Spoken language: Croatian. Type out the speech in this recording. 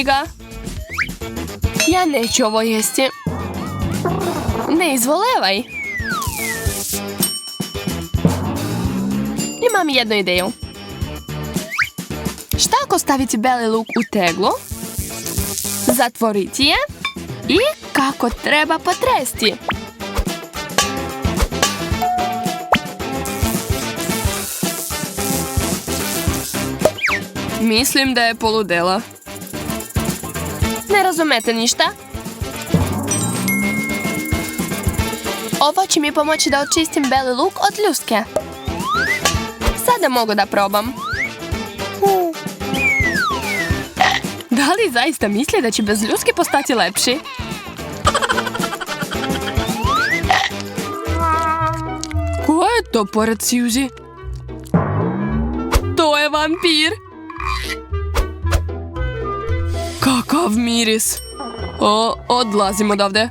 ga. Ja neću ovo jesti. Ne izvolevaj. Imam jednu ideju. Šta ako staviti beli luk u teglu? Zatvoriti je. I kako treba potresti. Mislim da je poludela. Ne razumete ništa? Ovo će mi pomoći da očistim beli luk od ljuske. Sada mogu da probam. Da li zaista misli da će bez ljuske postati lepši? Ko je to pored Suzy? To je vampir. Kakav miris. Odlazim odavde.